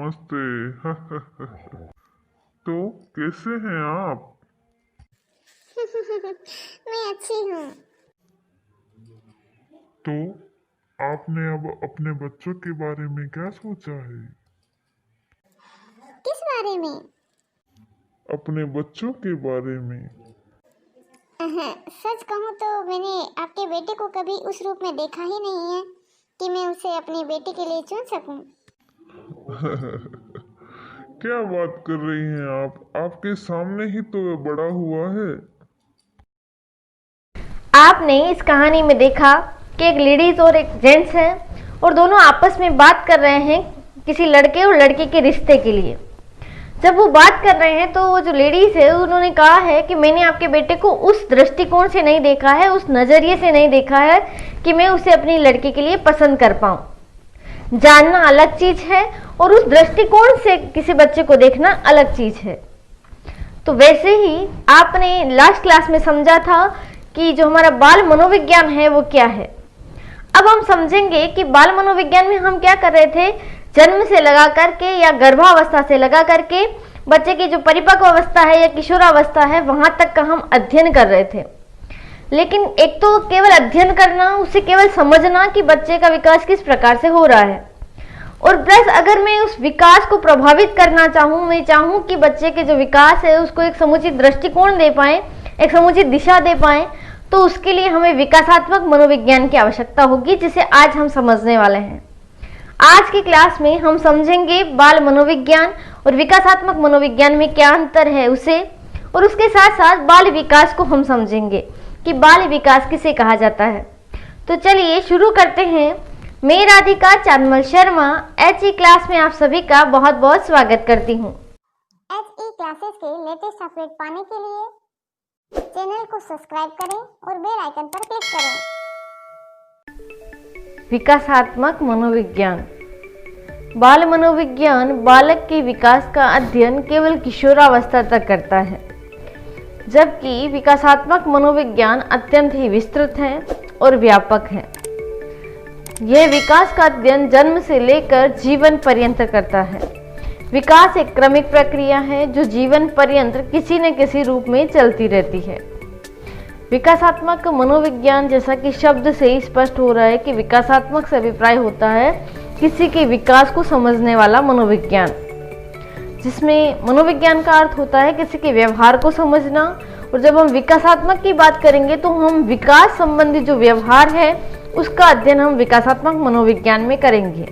नमस्ते। तो कैसे हैं आप? मैं अच्छी हूँ। तो आपने अब अपने बच्चों के बारे में क्या सोचा है? किस बारे में? अपने बच्चों के बारे में। सच कहूँ तो मैंने आपके बेटे को कभी उस रूप में देखा ही नहीं है कि मैं उसे अपनी बेटी के लिए चुन सकूं। क्या बात कर रही हैं आप? आपके सामने ही तो बड़ा हुआ है। आपने इस कहानी में देखा कि एक लेडीज और एक जेंट्स हैं और दोनों आपस में बात कर रहे हैं किसी लड़के और लड़के के रिश्ते के लिए। जब वो बात कर रहे हैं तो वो जो लेडीज है उन्होंने कहा है कि मैंने आपके बेटे को उस दृष्टिकोण से नहीं देखा है, उस नज़रिए से नहीं देखा है कि मैं उसे अपनी लड़की के लिए पसंद कर पाऊँ। जानना अलग चीज़ है और उस दृष्टिकोण से किसी बच्चे को देखना अलग चीज़ है। तो वैसे ही आपने लास्ट क्लास में समझा था कि जो हमारा बाल मनोविज्ञान है वो क्या है। अब हम समझेंगे कि बाल मनोविज्ञान में हम क्या कर रहे थे। जन्म से लगा करके या गर्भावस्था से लगा करके बच्चे की जो परिपक्व अवस्था है या किशोरावस्था है वहां तक का हम अध्ययन कर रहे थे। लेकिन एक तो केवल अध्ययन करना, उसे केवल समझना कि बच्चे का विकास किस प्रकार से हो रहा है, और प्लस अगर मैं उस विकास को प्रभावित करना चाहूँ, मैं चाहूँ कि बच्चे के जो विकास है उसको एक समुचित दृष्टिकोण दे पाए, एक समुचित दिशा दे पाए, तो उसके लिए हमें विकासात्मक मनोविज्ञान की आवश्यकता होगी, जिसे आज हम समझने वाले हैं। आज की क्लास में हम समझेंगे बाल मनोविज्ञान और विकासात्मक मनोविज्ञान में क्या अंतर है उसे, और उसके साथ साथ बाल विकास को हम समझेंगे कि बाल विकास किसे कहा जाता है। तो चलिए शुरू करते हैं। मैं राधिका चांदमल शर्मा HE क्लास में आप सभी का बहुत बहुत स्वागत करती हूँ। HE क्लासेस के लेटेस्ट अपडेट पाने के लिए चैनल को सब्सक्राइब करें और बेल आइकन पर क्लिक करें। विकासात्मक मनोविज्ञान। बाल मनोविज्ञान बालक के विकास का अध्ययन केवल किशोरावस्था तक करता है, जबकि विकासात्मक मनोविज्ञान अत्यंत ही विस्तृत है और व्यापक है। यह विकास का अध्ययन जन्म से लेकर जीवन पर्यंत करता है। विकास एक क्रमिक प्रक्रिया है जो जीवन पर्यंत किसी न किसी रूप में चलती रहती है। विकासात्मक मनोविज्ञान, जैसा कि शब्द से ही स्पष्ट हो रहा है कि विकासात्मक से अभिप्राय होता है किसी के विकास को समझने वाला मनोविज्ञान, जिसमें मनोविज्ञान का अर्थ होता है किसी के व्यवहार को समझना। और जब हम विकासात्मक की बात करेंगे तो हम विकास संबंधी जो व्यवहार है उसका अध्ययन हम विकासात्मक मनोविज्ञान में करेंगे।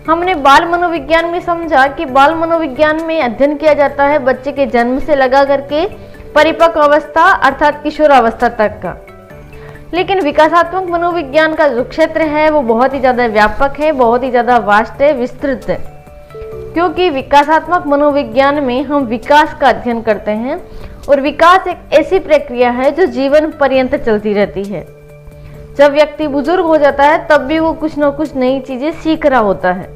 हमने बाल मनोविज्ञान में समझा कि बाल मनोविज्ञान में अध्ययन किया जाता है बच्चे के जन्म से लगा करके परिपक्व अवस्था अर्थात किशोरावस्था तक का। लेकिन विकासात्मक मनोविज्ञान का जो क्षेत्र है वो बहुत ही ज़्यादा व्यापक है, बहुत ही ज़्यादा वास्ट है, विस्तृत है, क्योंकि विकासात्मक मनोविज्ञान में हम विकास का अध्ययन करते हैं और विकास एक ऐसी प्रक्रिया है जो जीवन पर्यंत चलती रहती है। जब व्यक्ति बुजुर्ग हो जाता है तब भी वो कुछ न कुछ नई चीज़ें सीख रहा होता है।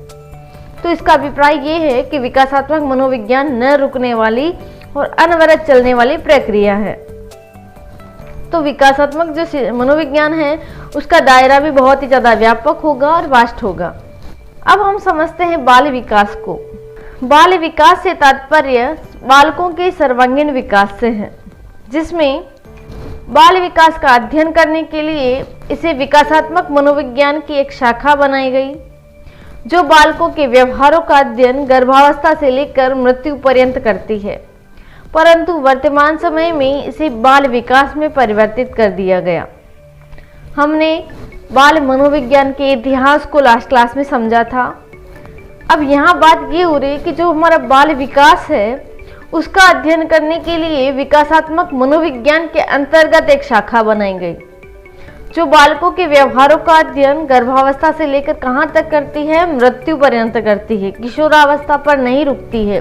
तो इसका अभिप्राय ये है कि विकासात्मक मनोविज्ञान न रुकने वाली और अनवरत चलने वाली प्रक्रिया है। तो विकासात्मक जो मनोविज्ञान है उसका दायरा भी बहुत ही ज़्यादा व्यापक होगा और वास्ट होगा। अब हम समझते हैं बाल विकास को। बाल विकास से तात्पर्य बालकों के सर्वांगीण विकास से है, जिसमें बाल विकास का अध्ययन करने के लिए इसे विकासात्मक मनोविज्ञान की एक शाखा बनाई गई, जो बालकों के व्यवहारों का अध्ययन गर्भावस्था से लेकर मृत्यु पर्यंत करती है। परंतु वर्तमान समय में इसे बाल विकास में परिवर्तित कर दिया गया। हमने बाल मनोविज्ञान के इतिहास को लास्ट क्लास में समझा था। अब यहाँ बात ये हो रही है कि जो हमारा बाल विकास है उसका अध्ययन करने के लिए विकासात्मक मनोविज्ञान के अंतर्गत एक शाखा बनाई गई, जो बालकों के व्यवहारों का अध्ययन गर्भावस्था से लेकर कहाँ तक करती है, मृत्यु पर्यंत करती है, किशोरावस्था पर नहीं रुकती है।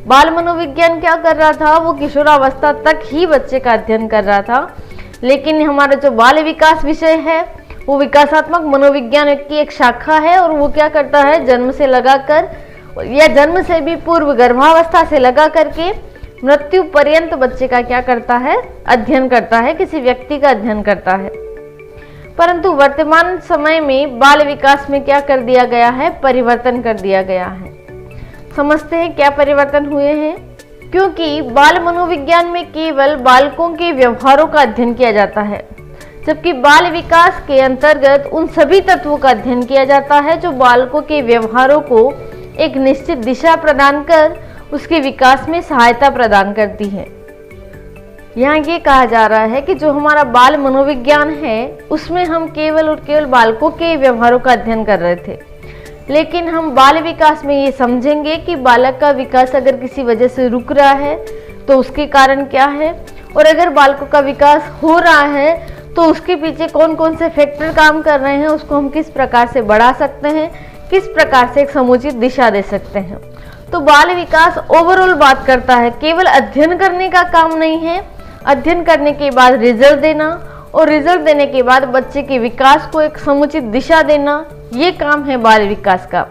बाल मनोविज्ञान क्या कर रहा था, वो किशोरावस्था तक ही बच्चे का अध्ययन कर रहा था। लेकिन हमारा जो बाल विकास विषय है वो विकासात्मक मनोविज्ञान की एक शाखा है, और वो क्या करता है, जन्म से लगाकर या जन्म से भी पूर्व गर्भावस्था से लगा करके मृत्यु पर्यंत बच्चे का क्या करता है, अध्ययन करता है, किसी व्यक्ति का अध्ययन करता है। परंतु वर्तमान समय में बाल विकास में क्या कर दिया गया है, परिवर्तन कर दिया गया है। समझते हैं क्या परिवर्तन हुए हैं। क्योंकि बाल मनोविज्ञान में केवल बालकों के व्यवहारों का अध्ययन किया जाता है, जबकि बाल विकास के अंतर्गत उन सभी तत्वों का अध्ययन किया जाता है जो बालकों के व्यवहारों को एक निश्चित दिशा प्रदान कर उसके विकास में सहायता प्रदान करती है। यहाँ ये कहा जा रहा है कि जो हमारा बाल मनोविज्ञान है उसमें हम केवल और केवल बालकों के व्यवहारों का अध्ययन कर रहे थे, लेकिन हम बाल विकास में ये समझेंगे कि बालक का विकास अगर किसी वजह से रुक रहा है तो उसके कारण क्या है, और अगर बालकों का विकास हो रहा है तो उसके पीछे कौन कौन से फैक्टर काम कर रहे हैं, उसको हम किस प्रकार से बढ़ा सकते हैं, किस प्रकार से एक समुचित दिशा दे सकते हैं। तो बाल विकास ओवरऑल बात करता है, केवल अध्ययन करने का काम नहीं है। अध्ययन करने के बाद रिजल्ट देना और रिजल्ट देने के बाद बच्चे के विकास को एक समुचित दिशा देना, ये काम है बाल विकास का।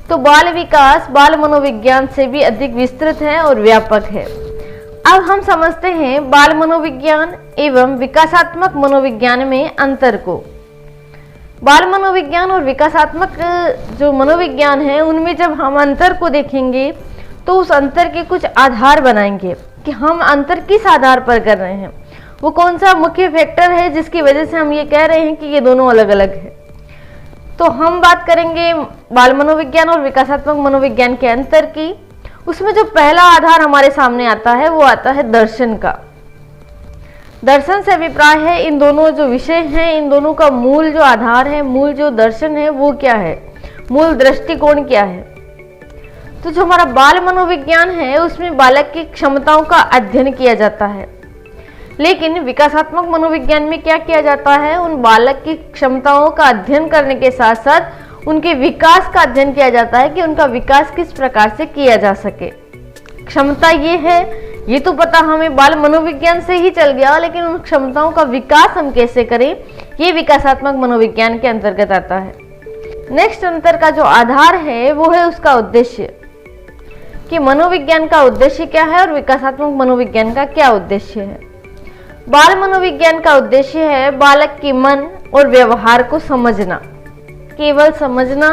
तो बाल विकास बाल मनोविज्ञान से भी अधिक विस्तृत है और व्यापक है। अब हम समझते हैं बाल मनोविज्ञान एवं विकासात्मक मनोविज्ञान में अंतर को। बाल मनोविज्ञान और विकासात्मक जो मनोविज्ञान है उनमें जब हम अंतर को देखेंगे तो उस अंतर के कुछ आधार बनाएंगे कि हम अंतर किस आधार पर कर रहे हैं, वो कौन सा मुख्य फैक्टर है जिसकी वजह से हम ये कह रहे हैं कि ये दोनों अलग अलग है। तो हम बात करेंगे बाल मनोविज्ञान और विकासात्मक मनोविज्ञान के अंतर की। उसमें जो पहला आधार हमारे सामने आता है वो आता है दर्शन का। दर्शन से अभिप्राय है इन दोनों जो विषय हैं, इन दोनों का मूल जो आधार है, मूल जो दर्शन है वो क्या है, मूल दृष्टिकोण क्या है। तो जो हमारा बाल मनोविज्ञान है उसमें बालक की क्षमताओं का अध्ययन किया जाता है, लेकिन विकासात्मक मनोविज्ञान में क्या किया जाता है, उन बालक की क्षमताओं का अध्ययन करने के साथ साथ उनके विकास का अध्ययन किया जाता है कि उनका विकास किस प्रकार से किया जा सके। क्षमता ये है, ये तो पता हमें बाल मनोविज्ञान से ही चल गया, लेकिन उन क्षमताओं का विकास हम कैसे करें ये विकासात्मक मनोविज्ञान के अंतर्गत आता है। नेक्स्ट अंतर का जो आधार है वो है उसका उद्देश्य, कि मनोविज्ञान का उद्देश्य क्या है और विकासात्मक मनोविज्ञान का क्या उद्देश्य है। बाल मनोविज्ञान का उद्देश्य है बालक के मन और व्यवहार को समझना, केवल समझना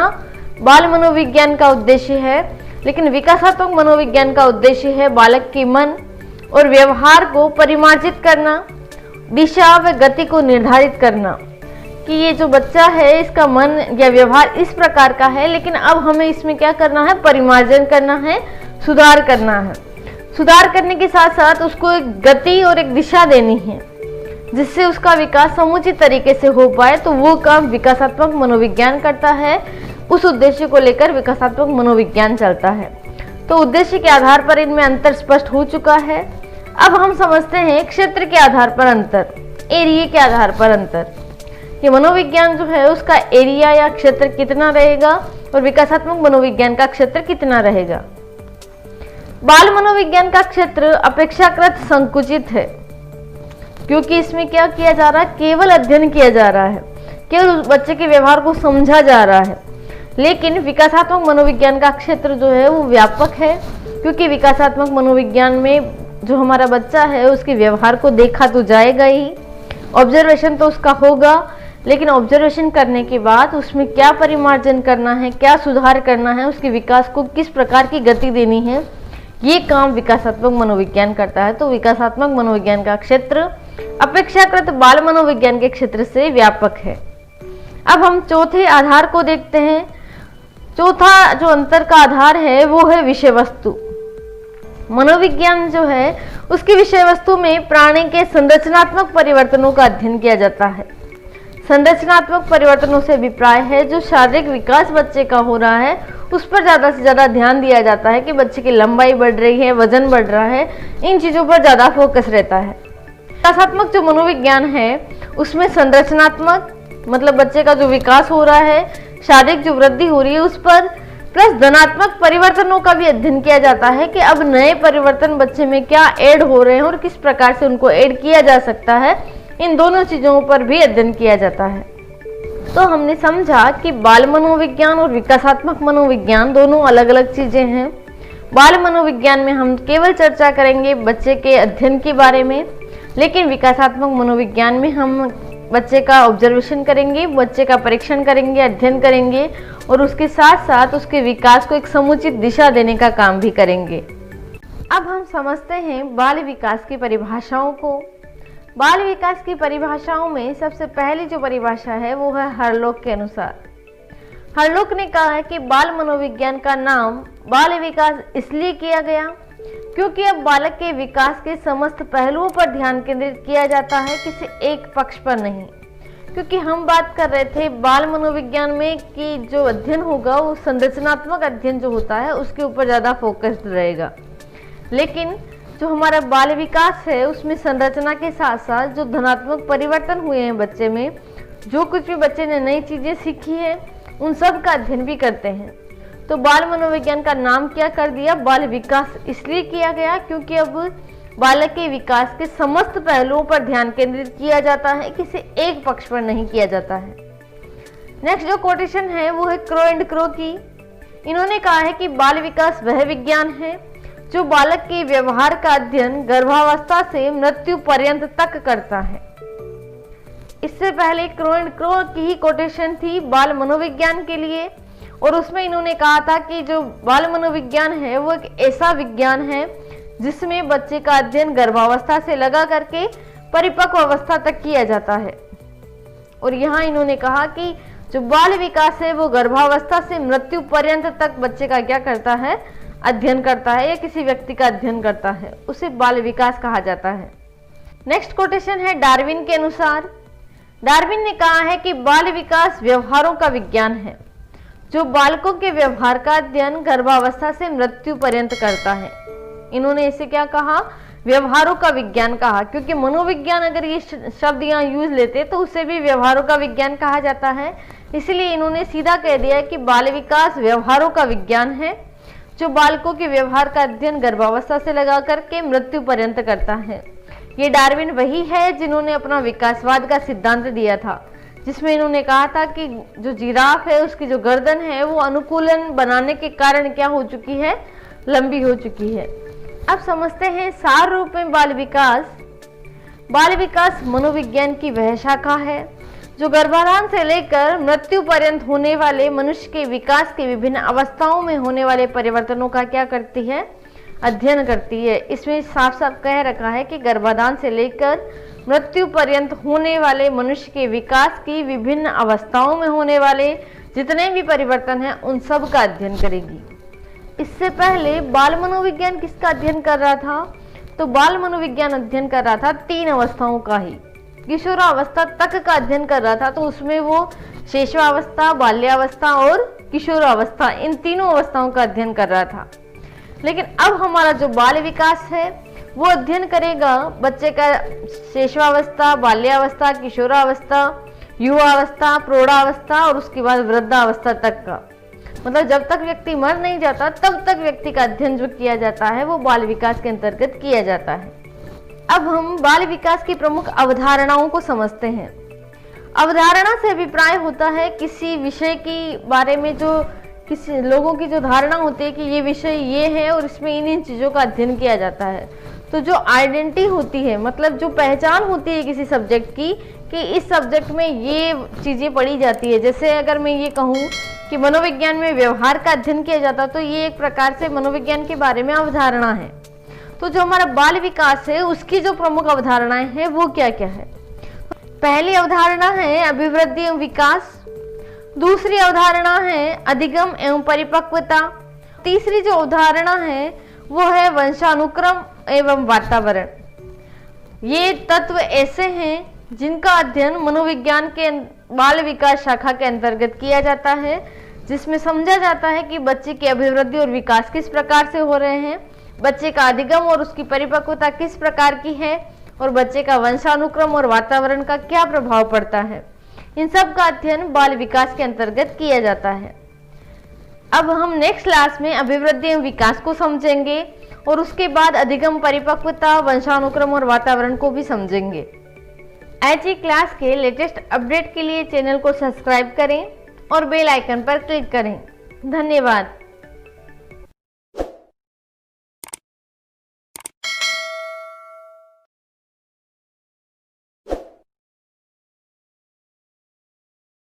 बाल मनोविज्ञान का उद्देश्य है, लेकिन विकासात्मक मनोविज्ञान का उद्देश्य है बालक के मन और व्यवहार को परिमार्जित करना, दिशा व गति को निर्धारित करना कि ये जो बच्चा है इसका मन या व्यवहार इस प्रकार का है, लेकिन अब हमें इसमें क्या करना है, परिमार्जन करना है, सुधार करना है। सुधार करने के साथ साथ उसको एक गति और एक दिशा देनी है जिससे उसका विकास समुचित तरीके से हो पाए। तो वो काम विकासात्मक मनोविज्ञान करता है, उस उद्देश्य को लेकर विकासात्मक मनोविज्ञान चलता है। तो उद्देश्य के आधार पर इनमें अंतर स्पष्ट हो चुका है। अब हम समझते हैं क्षेत्र के आधार पर अंतर, एरिया के आधार पर अंतर, कि मनोविज्ञान जो है उसका एरिया या क्षेत्र कितना रहेगा और विकासात्मक मनोविज्ञान का क्षेत्र कितना रहेगा। बाल मनोविज्ञान का क्षेत्र अपेक्षाकृत संकुचित है, क्योंकि इसमें क्या किया जा रहा है, केवल अध्ययन किया जा रहा है, केवल उस बच्चे के व्यवहार को समझा जा रहा है। लेकिन विकासात्मक मनोविज्ञान का क्षेत्र जो है वो व्यापक है, क्योंकि विकासात्मक मनोविज्ञान में जो हमारा बच्चा है उसके व्यवहार को देखा तो जाएगा ही, ऑब्जर्वेशन तो उसका होगा, लेकिन ऑब्जर्वेशन करने के बाद उसमें क्या परिमार्जन करना है, क्या सुधार करना है, उसके विकास को किस प्रकार की गति देनी है, ये काम विकासात्मक मनोविज्ञान करता है। तो विकासात्मक मनोविज्ञान का क्षेत्र अपेक्षाकृत बाल मनोविज्ञान के क्षेत्र से व्यापक है। अब हम चौथे आधार को देखते हैं। चौथा जो अंतर का आधार है वो है विषय वस्तु। मनोविज्ञान जो है उसकी विषय वस्तु में प्राणी के संरचनात्मक परिवर्तनों का अध्ययन किया जाता है। संरचनात्मक परिवर्तनों से अभिप्राय है जो शारीरिक विकास बच्चे का हो रहा है उस पर ज़्यादा से ज़्यादा ध्यान दिया जाता है कि बच्चे की लंबाई बढ़ रही है, वजन बढ़ रहा है, इन चीज़ों पर ज़्यादा फोकस रहता है। विकासात्मक जो मनोविज्ञान है उसमें संरचनात्मक मतलब बच्चे का जो विकास हो रहा है, शारीरिक जो वृद्धि हो रही है उस पर, प्लस धनात्मक परिवर्तनों का भी अध्ययन किया जाता है कि अब नए परिवर्तन बच्चे में क्या ऐड हो रहे हैं और किस प्रकार से उनको ऐड किया जा सकता है, इन दोनों चीज़ों पर भी अध्ययन किया जाता है। तो हमने समझा कि बाल मनोविज्ञान और विकासात्मक मनोविज्ञान दोनों अलग अलग चीज़ें हैं। बाल मनोविज्ञान में हम केवल चर्चा करेंगे बच्चे के अध्ययन के बारे में, लेकिन विकासात्मक मनोविज्ञान में हम बच्चे का ऑब्जर्वेशन करेंगे, बच्चे का परीक्षण करेंगे, अध्ययन करेंगे और उसके साथ साथ उसके विकास को एक समुचित दिशा देने का काम भी करेंगे। अब हम समझते हैं बाल विकास की परिभाषाओं को। बाल विकास की परिभाषाओं में सबसे पहली जो परिभाषा है वो है हरलोक के अनुसार। हरलोक ने कहा है कि बाल मनोविज्ञान का नाम बाल विकास इसलिए किया गया क्योंकि अब बालक के विकास के समस्त पहलुओं पर ध्यान केंद्रित किया जाता है, किसी एक पक्ष पर नहीं। क्योंकि हम बात कर रहे थे बाल मनोविज्ञान में कि जो अध्ययन होगा वो संरचनात्मक अध्ययन जो होता है उसके ऊपर ज़्यादा फोकस्ड रहेगा, लेकिन जो हमारा बाल विकास है उसमें संरचना के साथ साथ जो धनात्मक परिवर्तन हुए हैं बच्चे में, जो कुछ भी बच्चे ने नई चीज़ें सीखी है उन सब का अध्ययन भी करते हैं। तो बाल मनोविज्ञान का नाम क्या कर दिया, बाल विकास इसलिए किया गया क्योंकि अब बालक के विकास के समस्त पहलुओं पर ध्यान केंद्रित किया जाता है, किसी एक पक्ष पर नहीं किया जाता है। नेक्स्ट जो कोटेशन है वो है क्रो एंड क्रो की। इन्होंने कहा है कि बाल विकास वह विज्ञान है जो बालक के व्यवहार का अध्ययन गर्भावस्था से मृत्यु पर्यंत तक करता है। इससे पहले क्रो एंड क्रो की ही कोटेशन थी बाल मनोविज्ञान के लिए, और उसमें इन्होंने कहा था कि जो बाल मनोविज्ञान है वो एक ऐसा विज्ञान है जिसमें बच्चे का अध्ययन गर्भावस्था से लगा करके परिपक्व अवस्था तक किया जाता है। और यहाँ इन्होंने कहा कि जो बाल विकास है वो गर्भावस्था से मृत्यु पर्यंत तक बच्चे का क्या करता है, अध्ययन करता है या किसी व्यक्ति का अध्ययन करता है, उसे बाल विकास कहा जाता है। नेक्स्ट कोटेशन है डार्विन के अनुसार। डार्विन ने कहा है कि बाल विकास व्यवहारों का विज्ञान है जो बालकों के व्यवहार का अध्ययन गर्भावस्था से मृत्यु पर्यंत करता है। इन्होंने इसे क्या कहा, व्यवहारों का विज्ञान कहा, क्योंकि मनोविज्ञान अगर ये शब्द यहाँ यूज लेते तो उसे भी व्यवहारों का विज्ञान कहा जाता है। इसलिए इन्होंने सीधा कह दिया कि बाल विकास व्यवहारों का विज्ञान है जो बालकों के व्यवहार का अध्ययन गर्भावस्था से लगा करके मृत्यु पर्यंत करता है। ये डार्विन वही है जिन्होंने अपना विकासवाद का सिद्धांत दिया था, जिसमें इन्होंने कहा था कि जो जिराफ है उसकी जो गर्दन है वो अनुकूलन बनाने के कारण क्या हो चुकी है, लंबी हो चुकी है। अब समझते हैं सार रूप में बाल विकास। बाल विकास मनोविज्ञान की वह शाखा है जो गर्भाधान से लेकर मृत्यु पर्यंत होने वाले मनुष्य के विकास की विभिन्न अवस्थाओं में होने वाले परिवर्तनों का क्या करती है, अध्ययन करती है। इसमें साफ साफ कह रखा है कि गर्भाधान से लेकर मृत्यु पर्यंत होने वाले मनुष्य के विकास की विभिन्न अवस्थाओं में होने वाले जितने भी परिवर्तन हैं उन सब का अध्ययन करेगी। इससे पहले बाल मनोविज्ञान किसका अध्ययन कर रहा था, तो बाल मनोविज्ञान अध्ययन कर रहा था 3 अवस्थाओं का ही, किशोरावस्था तक का अध्ययन कर रहा था। तो उसमें वो शैशवावस्था, बाल्यावस्था और किशोरावस्था, इन तीनों अवस्थाओं का अध्ययन कर रहा था। लेकिन अब हमारा जो बाल विकास है वो अध्ययन करेगा बच्चे का शैशवावस्था, बाल्यावस्था, किशोरावस्था, युवावस्था, प्रौढ़ावस्था और उसके बाद वृद्धावस्था तक का। मतलब जब तक व्यक्ति मर नहीं जाता तब तक व्यक्ति का अध्ययन जो किया जाता है वो बाल विकास के अंतर्गत किया जाता है। अब हम बाल विकास की प्रमुख अवधारणाओं को समझते हैं। अवधारणा से अभिप्राय होता है किसी विषय के बारे में जो किसी लोगों की जो धारणा होती है कि ये विषय ये है और इसमें इन चीज़ों का अध्ययन किया जाता है। तो जो आइडेंटिटी होती है, मतलब जो पहचान होती है किसी सब्जेक्ट की कि इस सब्जेक्ट में ये चीज़ें पढ़ी जाती है। जैसे अगर मैं ये कहूँ कि मनोविज्ञान में व्यवहार का अध्ययन किया जाता तो ये एक प्रकार से मनोविज्ञान के बारे में अवधारणा है। तो जो हमारा बाल विकास है उसकी जो प्रमुख अवधारणाएं हैं वो क्या क्या है। पहली अवधारणा है अभिवृद्धि एवं विकास, दूसरी अवधारणा है अधिगम एवं परिपक्वता, तीसरी जो अवधारणा है वो है वंशानुक्रम एवं वातावरण। ये तत्व ऐसे हैं जिनका अध्ययन मनोविज्ञान के बाल विकास शाखा के अंतर्गत किया जाता है, जिसमें समझा जाता है कि बच्चे की अभिवृद्धि और विकास किस प्रकार से हो रहे हैं, बच्चे का अधिगम और उसकी परिपक्वता किस प्रकार की है और बच्चे का वंशानुक्रम और वातावरण का क्या प्रभाव पड़ता है। इन सब का अध्ययन बाल विकास के अंतर्गत किया जाता है। अब हम नेक्स्ट क्लास में अभिवृद्धि एवं विकास को समझेंगे और उसके बाद अधिगम, परिपक्वता, वंशानुक्रम और वातावरण को भी समझेंगे। ऐसी क्लास के लेटेस्ट अपडेट के लिए चैनल को सब्सक्राइब करें और बेल आइकन पर क्लिक करें। धन्यवाद।